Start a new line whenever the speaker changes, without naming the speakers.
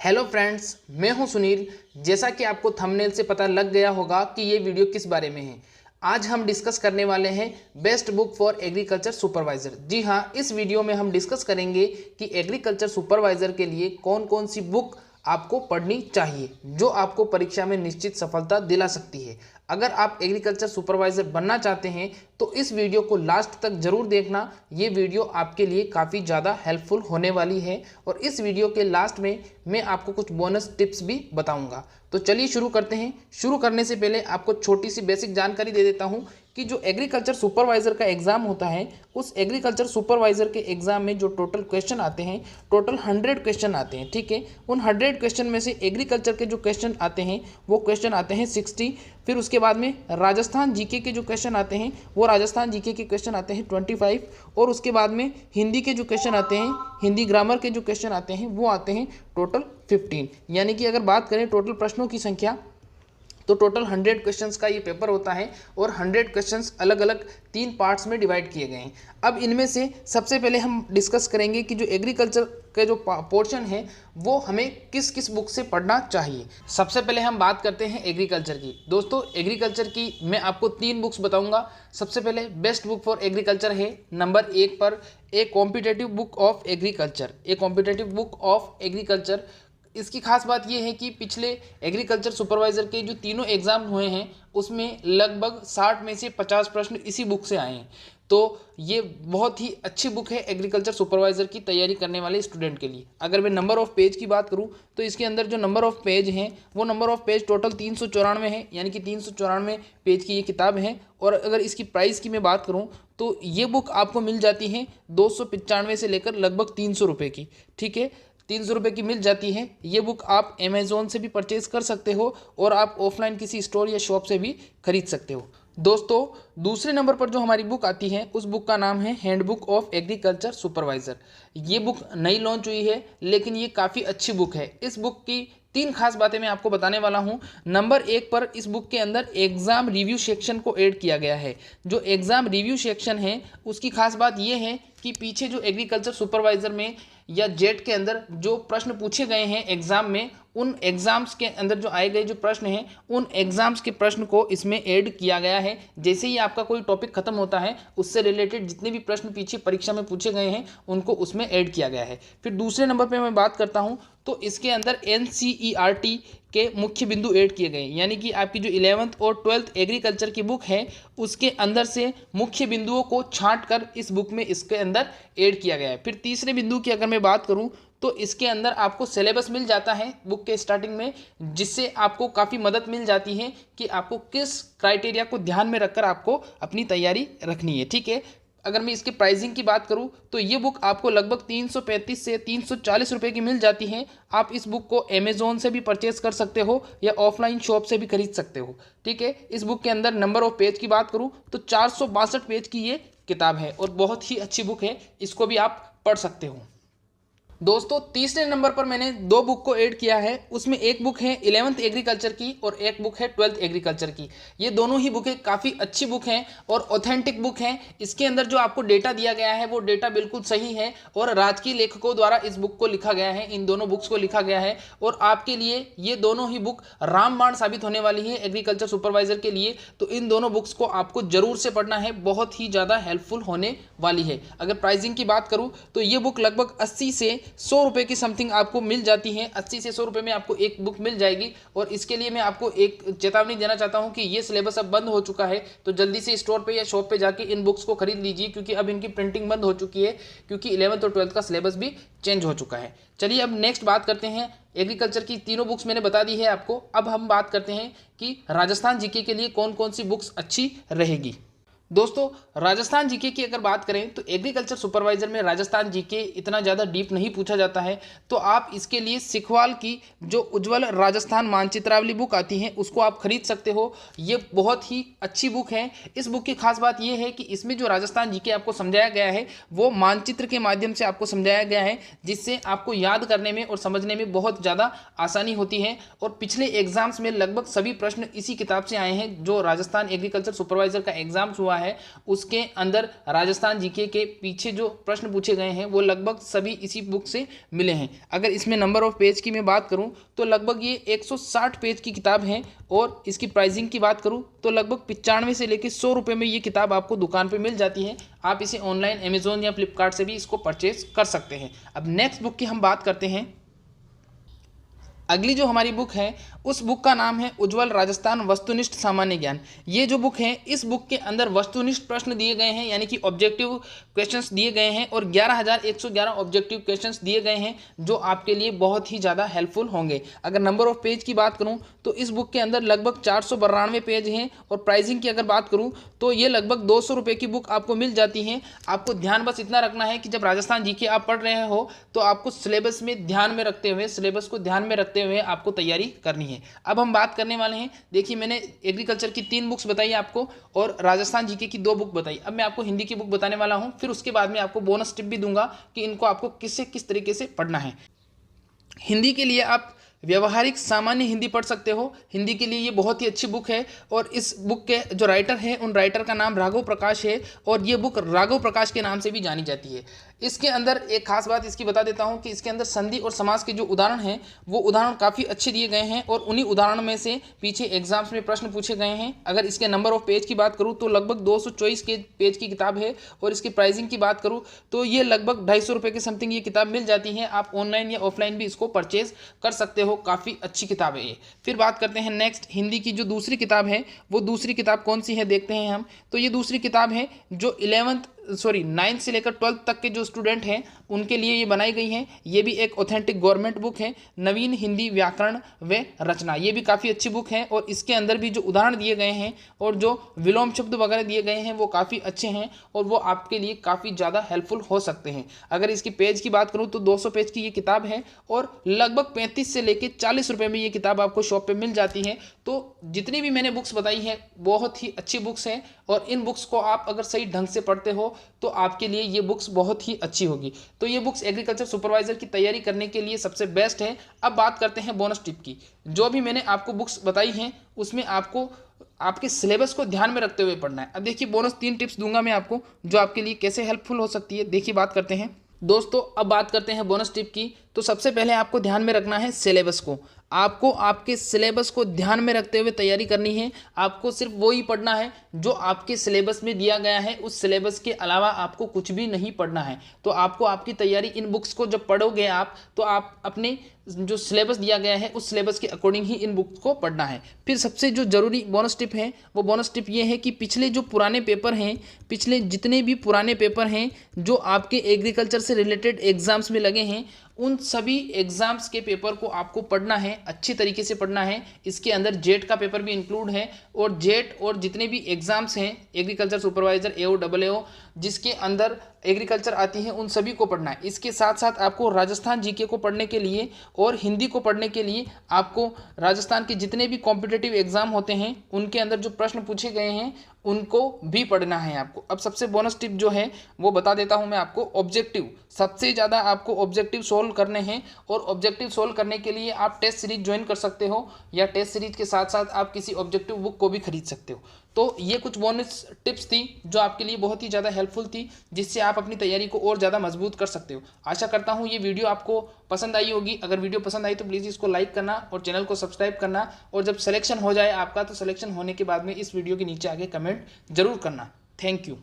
Hello friends, मैं हूं सुनील। जैसा कि आपको थंबनेल से पता लग गया होगा कि ये वीडियो किस बारे में है। आज हम डिस्कस करने वाले हैं best book for agriculture supervisor. जी हां, इस वीडियो में हम डिस्कस करेंगे कि एग्रीकल्चर सुपरवाइज़र के लिए कौन कौन सी बुक आपको पढ़नी चाहिए जो आपको परीक्षा में निश्चित सफलता दिला सकती है। अगर आप एग्रीकल्चर सुपरवाइज़र बनना चाहते हैं तो इस वीडियो को लास्ट तक ज़रूर देखना। ये वीडियो आपके लिए काफ़ी ज़्यादा हेल्पफुल होने वाली है और इस वीडियो के लास्ट में मैं आपको कुछ बोनस टिप्स भी बताऊंगा। तो चलिए शुरू करते हैं। शुरू करने से पहले आपको छोटी सी बेसिक जानकारी दे देता हूं कि जो एग्रीकल्चर सुपरवाइज़र का एग्ज़ाम होता है, उस एग्रीकल्चर सुपरवाइज़र के एग्ज़ाम में जो टोटल क्वेश्चन आते हैं, टोटल 100 क्वेश्चन आते हैं। ठीक है, उन 100 क्वेश्चन में से एग्रीकल्चर के जो क्वेश्चन आते हैं वो क्वेश्चन आते हैं 60। फिर उसके बाद में राजस्थान जीके के जो क्वेश्चन आते हैं वो राजस्थान जीके के क्वेश्चन आते हैं 25। और उसके बाद में हिंदी के जो क्वेश्चन आते हैं, हिंदी ग्रामर के जो क्वेश्चन आते हैं वो आते हैं टोटल 15। यानी कि अगर बात करें टोटल प्रश्नों की संख्या तो टोटल 100 क्वेश्चंस का ये पेपर होता है और 100 क्वेश्चंस अलग अलग 3 पार्ट्स में डिवाइड किए गए हैं। अब इनमें से सबसे पहले हम डिस्कस करेंगे कि जो एग्रीकल्चर का जो पोर्शन है वो हमें किस किस बुक से पढ़ना चाहिए। सबसे पहले हम बात करते हैं एग्रीकल्चर की। दोस्तों, एग्रीकल्चर की मैं आपको 3 बुक्स बताऊंगा। सबसे पहले बेस्ट बुक फॉर एग्रीकल्चर है नंबर 1 पर a competitive book of agriculture. A competitive book of agriculture, इसकी खास बात यह है कि पिछले एग्रीकल्चर सुपरवाइज़र के जो तीनों एग्ज़ाम हुए हैं उसमें लगभग 60 में से 50 प्रश्न इसी बुक से आए हैं। तो ये बहुत ही अच्छी बुक है एग्रीकल्चर सुपरवाइज़र की तैयारी करने वाले स्टूडेंट के लिए। अगर मैं नंबर ऑफ़ पेज की बात करूं तो इसके अंदर जो नंबर ऑफ़ पेज हैं वो नंबर ऑफ़ पेज टोटल 394 है, यानी कि 394 पेज की ये किताब है। और अगर इसकी प्राइस की मैं बात करूँ तो ये बुक आपको मिल जाती है 295 से लेकर लगभग 300 रुपये की। ठीक है, 300 रुपये की मिल जाती है। ये बुक आप अमेज़ोन से भी परचेज़ कर सकते हो और आप ऑफलाइन किसी स्टोर या शॉप से भी खरीद सकते हो। दोस्तों, दूसरे नंबर पर जो हमारी बुक आती है उस बुक का नाम है हैंडबुक ऑफ एग्रीकल्चर सुपरवाइज़र। ये बुक नई लॉन्च हुई है लेकिन ये काफ़ी अच्छी बुक है। इस बुक की 3 खास बातें मैं आपको बताने वाला हूँ। नंबर 1 पर इस बुक के अंदर एग्ज़ाम रिव्यू सेक्शन को ऐड किया गया है। जो एग्ज़ाम रिव्यू सेक्शन है उसकी खास बात यह है कि पीछे जो एग्रीकल्चर सुपरवाइज़र में या जेट के अंदर जो प्रश्न पूछे गए हैं एग्ज़ाम में, उन एग्ज़ाम्स के अंदर जो आए गए जो प्रश्न हैं उन एग्ज़ाम्स के प्रश्न को इसमें ऐड किया गया है। जैसे ही आपका कोई टॉपिक खत्म होता है उससे रिलेटेड जितने भी प्रश्न पीछे परीक्षा में पूछे गए हैं उनको उसमें ऐड किया गया है। फिर दूसरे नंबर पे मैं बात करता हूँ तो इसके अंदर NCERT के मुख्य बिंदु ऐड किए गए, यानी कि आपकी जो 11th और 12th एग्रीकल्चर की बुक है उसके अंदर से मुख्य बिंदुओं को छांट कर इस बुक में इसके अंदर ऐड किया गया है। फिर तीसरे बिंदु की अगर मैं बात करूं तो इसके अंदर आपको सिलेबस मिल जाता है बुक के स्टार्टिंग में, जिससे आपको काफ़ी मदद मिल जाती है कि आपको किस क्राइटेरिया को ध्यान में रखकर आपको अपनी तैयारी रखनी है। ठीक है, अगर मैं इसकी प्राइसिंग की बात करूं तो ये बुक आपको लगभग 335 से 340 रुपये की मिल जाती है। आप इस बुक को अमेज़ोन से भी परचेज कर सकते हो या ऑफलाइन शॉप से भी खरीद सकते हो। ठीक है, इस बुक के अंदर नंबर ऑफ पेज की बात करूं तो 462 पेज की ये किताब है और बहुत ही अच्छी बुक है, इसको भी आप पढ़ सकते हो। दोस्तों, तीसरे नंबर पर मैंने 2 बुक को ऐड किया है। उसमें एक बुक है 11th एग्रीकल्चर की और एक बुक है 12th एग्रीकल्चर की। ये दोनों ही बुकें काफ़ी अच्छी बुक हैं और ऑथेंटिक बुक हैं। इसके अंदर जो आपको डेटा दिया गया है वो डेटा बिल्कुल सही है और राजकीय लेखकों द्वारा इस बुक को लिखा गया है, इन दोनों बुक्स को लिखा गया है। और आपके लिए ये दोनों ही बुक रामबाण साबित होने वाली है एग्रीकल्चर सुपरवाइज़र के लिए। तो इन दोनों बुक्स को आपको ज़रूर से पढ़ना है, बहुत ही ज़्यादा हेल्पफुल होने वाली है। अगर प्राइसिंग की बात करूँ तो ये बुक लगभग 80 से 100 रुपये की समथिंग आपको मिल जाती है। 80 से 100 रुपये में आपको एक बुक मिल जाएगी। और इसके लिए मैं आपको एक चेतावनी देना चाहता हूं कि ये सिलेबस अब बंद हो चुका है, तो जल्दी से स्टोर पे या शॉप पे जाके इन बुक्स को खरीद लीजिए क्योंकि अब इनकी प्रिंटिंग बंद हो चुकी है, क्योंकि 11th और 12th का सिलेबस भी चेंज हो चुका है। चलिए अब नेक्स्ट बात करते हैं। एग्रीकल्चर की तीनों बुक्स मैंने बता दी है आपको। अब हम बात करते हैं कि राजस्थान जीके के लिए कौन कौन सी बुक्स अच्छी रहेगी। दोस्तों, राजस्थान जीके की अगर बात करें तो एग्रीकल्चर सुपरवाइज़र में राजस्थान जीके इतना ज़्यादा डीप नहीं पूछा जाता है, तो आप इसके लिए सिखवाल की जो उज्ज्वल राजस्थान मानचित्रावली बुक आती है उसको आप खरीद सकते हो। ये बहुत ही अच्छी बुक है। इस बुक की खास बात यह है कि इसमें जो राजस्थान जीके आपको समझाया गया है वो मानचित्र के माध्यम से आपको समझाया गया है, जिससे आपको याद करने में और समझने में बहुत ज़्यादा आसानी होती है। और पिछले एग्जाम्स में लगभग सभी प्रश्न इसी किताब से आए हैं। जो राजस्थान एग्रीकल्चर सुपरवाइज़र का एग्जाम्स हुआ हुआ है उसके अंदर राजस्थान जीके के पीछे जो प्रश्न पूछे गए हैं वो लगभग सभी इसी बुक से मिले हैं। अगर इसमें नंबर ऑफ पेज की मैं बात करूं तो लगभग ये 160 पेज की किताब है और इसकी प्राइसिंग की बात करूं तो लगभग 95 से लेकर 100 रुपये में ये किताब आपको दुकान पे मिल जाती है। आप इसे ऑनलाइन अमेजोन या फ्लिपकार्ट से भी इसको परचेज कर सकते हैं। अब नेक्स्ट बुक की हम बात करते हैं। अगली जो हमारी बुक है उस बुक का नाम है उज्ज्वल राजस्थान वस्तुनिष्ठ सामान्य ज्ञान। ये जो बुक है इस बुक के अंदर वस्तुनिष्ठ प्रश्न दिए गए हैं यानी कि ऑब्जेक्टिव क्वेश्चंस दिए गए हैं और 11,111 ऑब्जेक्टिव क्वेश्चंस दिए गए हैं जो आपके लिए बहुत ही ज़्यादा हेल्पफुल होंगे। अगर नंबर ऑफ पेज की बात करूँ तो इस बुक के अंदर लगभग 492 पेज हैं और प्राइसिंग की अगर बात करूँ तो ये लगभग 200 रुपये की बुक आपको मिल जाती है। आपको ध्यान बस इतना रखना है कि जब राजस्थान जीके आप पढ़ रहे हो तो आपको सिलेबस में ध्यान में रखते हुए सिलेबस को ध्यान में रखते हुए आपको तैयारी करनी है। अब हम बात करने वाले हैं, देखिए मैंने एग्रीकल्चर की 3 बुक्स बताई आपको और राजस्थान जीके की 2 बुक बताई। अब मैं आपको हिंदी की बुक बताने वाला हूं, फिर उसके बाद में आपको बोनस टिप भी दूंगा कि इनको आपको किस तरीके से पढ़ना है। हिंदी के लिए आप व्यवहारिक सामान्य हिंदी पढ़ सकते हो। हिंदी के लिए ये बहुत ही अच्छी बुक है और इस बुक के जो राइटर हैं उन राइटर का नाम राघव प्रकाश है और ये बुक राघव प्रकाश के नाम से भी जानी जाती है। इसके अंदर एक खास बात इसकी बता देता हूँ कि इसके अंदर संधि और समास के जो उदाहरण हैं वो उदाहरण काफ़ी अच्छे दिए गए हैं और उन्हीं उदाहरण में से पीछे एग्जाम्स में प्रश्न पूछे गए हैं। अगर इसके नंबर ऑफ पेज की बात करूँ तो लगभग 224 के पेज की किताब है और इसकी प्राइसिंग की बात करूँ तो ये लगभग 250 रुपये के समथिंग ये किताब मिल जाती है। आप ऑनलाइन या ऑफलाइन भी इसको परचेज कर सकते हो, काफ़ी अच्छी किताब है ये। फिर बात करते हैं नेक्स्ट हिंदी की जो दूसरी किताब है वो दूसरी किताब कौन सी है देखते हैं हम। तो ये दूसरी किताब है जो 9th से लेकर 12th तक के जो स्टूडेंट हैं उनके लिए ये बनाई गई है। ये भी एक ऑथेंटिक गवर्नमेंट बुक है, नवीन हिंदी व्याकरण व रचना। ये भी काफ़ी अच्छी बुक है और इसके अंदर भी जो उदाहरण दिए गए हैं और जो विलोम शब्द वगैरह दिए गए हैं वो काफ़ी अच्छे हैं और वो आपके लिए काफ़ी ज़्यादा हेल्पफुल हो सकते हैं। अगर इसकी पेज की बात करूँ तो 200 पेज की ये किताब है और लगभग 35 से लेकर 40 रुपये में ये किताब आपको शॉप पर मिल जाती है। तो जितनी भी मैंने बुक्स बताई हैं बहुत ही अच्छी बुक्स हैं और इन बुक्स को आप अगर सही ढंग से पढ़ते हो तो आपके लिए ये बुक्स बहुत ही अच्छी होगी। तो ये बुक्स एग्रीकल्चर सुपरवाइजर की तैयारी करने के लिए सबसे बेस्ट है। अब बात करते हैं बोनस टिप की। जो भी मैंने आपको बुक्स बताई हैं उसमें आपको आपके सिलेबस को ध्यान में रखते हुए पढ़ना है। अब देखिए बोनस 3 टिप्स दूंगा मैं आपको जो आपके लिए कैसे हेल्पफुल हो सकती है। देखिए बात करते हैं दोस्तों, अब बात करते हैं बोनस टिप की। तो सबसे पहले आपको ध्यान में रखना है सिलेबस को। आपको आपके सिलेबस को ध्यान में रखते हुए तैयारी करनी है। आपको सिर्फ वो ही पढ़ना है जो आपके सिलेबस में दिया गया है, उस सिलेबस के अलावा आपको कुछ भी नहीं पढ़ना है। तो आपको आपकी तैयारी इन बुक्स को जब पढ़ोगे आप तो आप अपने जो सिलेबस दिया गया है उस सिलेबस के अकॉर्डिंग ही इन बुक्स को पढ़ना है। फिर सबसे जो ज़रूरी बोनस टिप है वो बोनस टिप ये है कि पिछले जो पुराने पेपर हैं, पिछले जितने भी पुराने पेपर हैं जो आपके एग्रीकल्चर से रिलेटेड एग्जाम्स में लगे हैं उन सभी एग्जाम्स के पेपर को आपको पढ़ना है, अच्छी तरीके से पढ़ना है। इसके अंदर जेट का पेपर भी इंक्लूड है और जेट और जितने भी एग्जाम्स हैं एग्रीकल्चर सुपरवाइजर AO AAO जिसके अंदर एग्रीकल्चर आती है उन सभी को पढ़ना है। इसके साथ साथ आपको राजस्थान जीके को पढ़ने के लिए और हिंदी को पढ़ने के लिए आपको राजस्थान के जितने भी कॉम्पिटिटिव एग्जाम होते हैं उनके अंदर जो प्रश्न पूछे गए हैं उनको भी पढ़ना है आपको। अब सबसे बोनस टिप जो है वो बता देता हूं मैं आपको। ऑब्जेक्टिव सबसे ज़्यादा आपको ऑब्जेक्टिव सोल्व करने हैं और ऑब्जेक्टिव सोल्व करने के लिए आप टेस्ट सीरीज ज्वाइन कर सकते हो या टेस्ट सीरीज के साथ साथ आप किसी ऑब्जेक्टिव बुक को भी खरीद सकते हो। तो ये कुछ बोनस टिप्स थी जो आपके लिए बहुत ही ज़्यादा हेल्पफुल थी, जिससे आप अपनी तैयारी को और ज़्यादा मजबूत कर सकते हो। आशा करता हूँ ये वीडियो आपको पसंद आई होगी। अगर वीडियो पसंद आई तो प्लीज़ इसको लाइक करना और चैनल को सब्सक्राइब करना और जब सिलेक्शन हो जाए आपका तो सिलेक्शन होने के बाद में इस वीडियो के नीचे आगे कमेंट जरूर करना। Thank you.